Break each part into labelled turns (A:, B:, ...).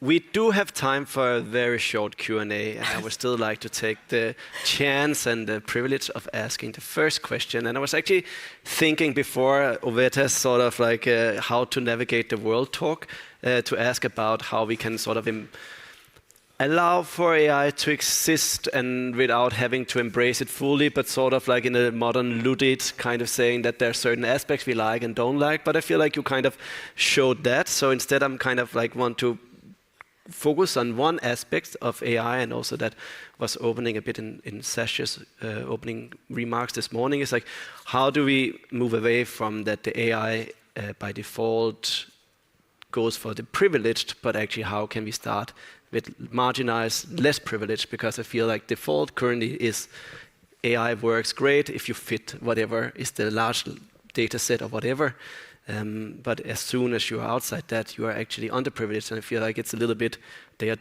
A: we do have time for a very short Q&A, and I would still like to take the chance and the privilege of asking the first question. And I was actually thinking before Ovetta's sort of like how to navigate the world talk, to ask about how we can sort of allow for AI to exist and without having to embrace it fully, but sort of like in a modern Ludit kind of saying that there are certain aspects we like and don't like. But I feel like you kind of showed that. So instead I'm kind of like want to focus on one aspect of AI, and also that was opening a bit in Sasha's opening remarks this morning, is like, how do we move away from that the AI by default goes for the privileged, but actually how can we start with marginalized, less privileged? Because I feel like default currently is AI works great if you fit whatever is the large data set or whatever. But as soon as you are outside that, you are actually underprivileged. And I feel like it's a little bit, they are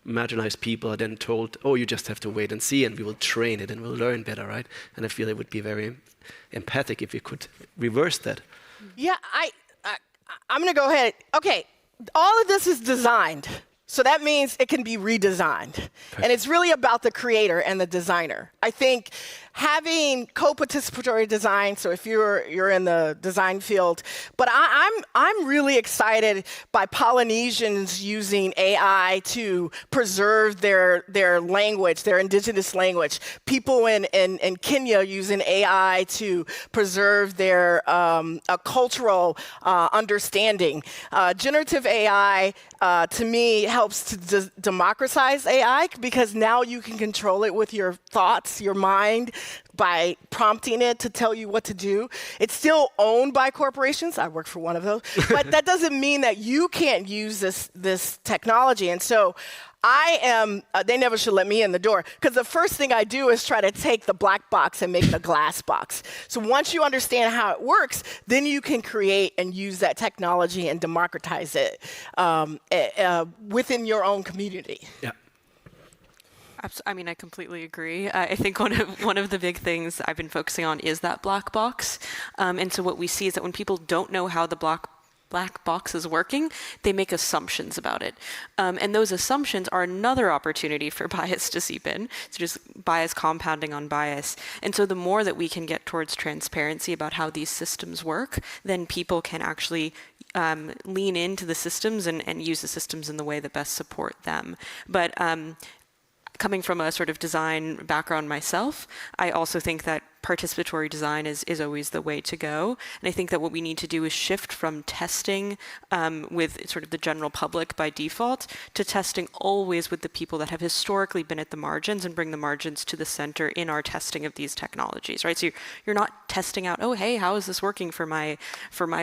A: marginalized people are then told, oh, you just have to wait and see, and we will train it and we'll learn better, right? And I feel it would be very empathic if we could reverse that.
B: Yeah, I'm going to go ahead. Okay, all of this is designed. So that means it can be redesigned. Okay. And it's really about the creator and the designer. I think having co-participatory design, so if you're in the design field, but I'm really excited by Polynesians using AI to preserve their language, their indigenous language. People in Kenya using AI to preserve their cultural understanding. Generative AI, to me, helps to democratize AI, because now you can control it with your thoughts, your mind, by prompting it to tell you what to do. It's still owned by corporations. I work for one of those. But that doesn't mean that you can't use this technology. And so I am, they never should let me in the door, because the first thing I do is try to take the black box and make it a glass box. So once you understand how it works, then you can create and use that technology and democratize it within your own community.
A: Yeah.
C: I mean, I completely agree. I think one of the big things I've been focusing on is that black box. And so what we see is that when people don't know how the black box is working, they make assumptions about it. And those assumptions are another opportunity for bias to seep in. So just bias compounding on bias. And so the more that we can get towards transparency about how these systems work, then people can actually lean into the systems and use the systems in the way that best support them. But coming from a sort of design background myself, I also think that participatory design is always the way to go. And I think that what we need to do is shift from testing with sort of the general public by default to testing always with the people that have historically been at the margins, and bring the margins to the center in our testing of these technologies, right? So you're not testing out, oh, hey, how is this working for my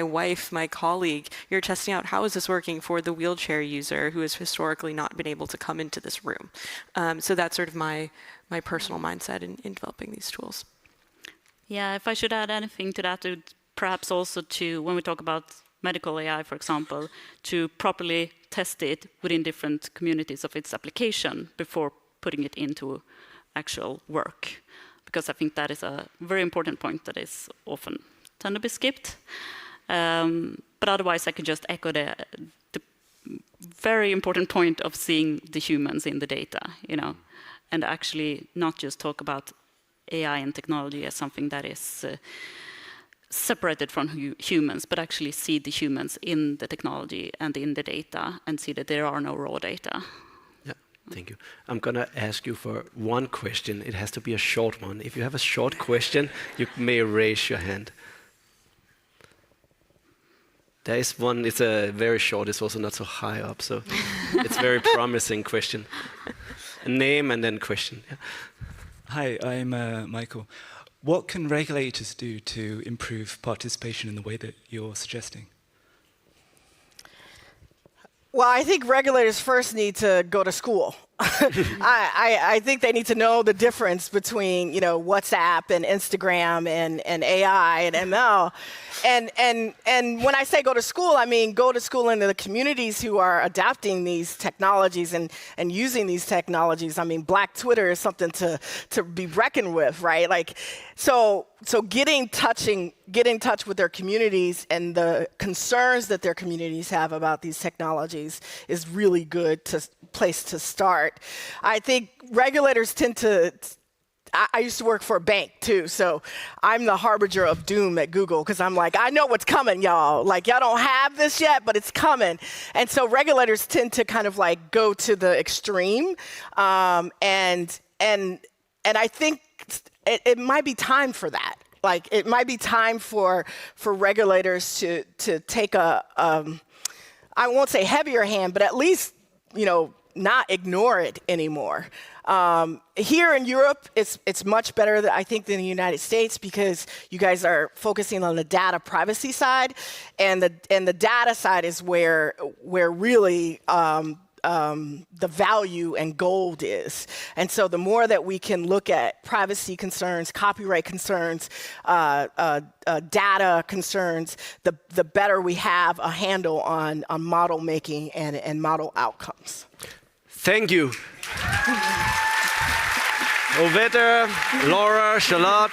C: wife, my colleague? You're testing out, how is this working for the wheelchair user who has historically not been able to come into this room? So that's sort of my personal mindset in developing these tools.
D: Yeah, if I should add anything to that, it would perhaps also to, when we talk about medical AI, for example, to properly test it within different communities of its application before putting it into actual work. Because I think that is a very important point that is often tend to be skipped. But otherwise, I could just echo the very important point of seeing the humans in the data, you know, and actually not just talk about AI and technology as something that is separated from humans, but actually see the humans in the technology and in the data, and see that there are no raw data.
A: Yeah, thank you. I'm going to ask you for one question. It has to be a short one. If you have a short question, you may raise your hand. There is one, it's a very short, it's also not so high up, so it's a very promising question. A name and then question. Yeah.
E: Hi, I'm Michael. What can regulators do to improve participation in the way that you're suggesting?
B: Well, I think regulators first need to go to school. I think they need to know the difference between, you know, WhatsApp and Instagram and AI and ML. And when I say go to school, I mean go to school in the communities who are adapting these technologies and using these technologies. I mean, Black Twitter is something to be reckoned with, right? Like, so get in touch with their communities and the concerns that their communities have about these technologies is really good place to start. I think regulators tend to. I used to work for a bank too, so I'm the harbinger of doom at Google because I'm like, I know what's coming, y'all. Like, y'all don't have this yet, but it's coming. And so regulators tend to kind of like go to the extreme, and I think it might be time for that. Like, it might be time for regulators to take I won't say heavier hand, but at least, not ignore it anymore. Here in Europe, it's much better, I think, than the United States because you guys are focusing on the data privacy side, and the data side is where really the value and gold is. And so the more that we can look at privacy concerns, copyright concerns, data concerns, the better we have a handle on model making and model outcomes.
A: Thank you. Ovetta, Laura, Charlotte.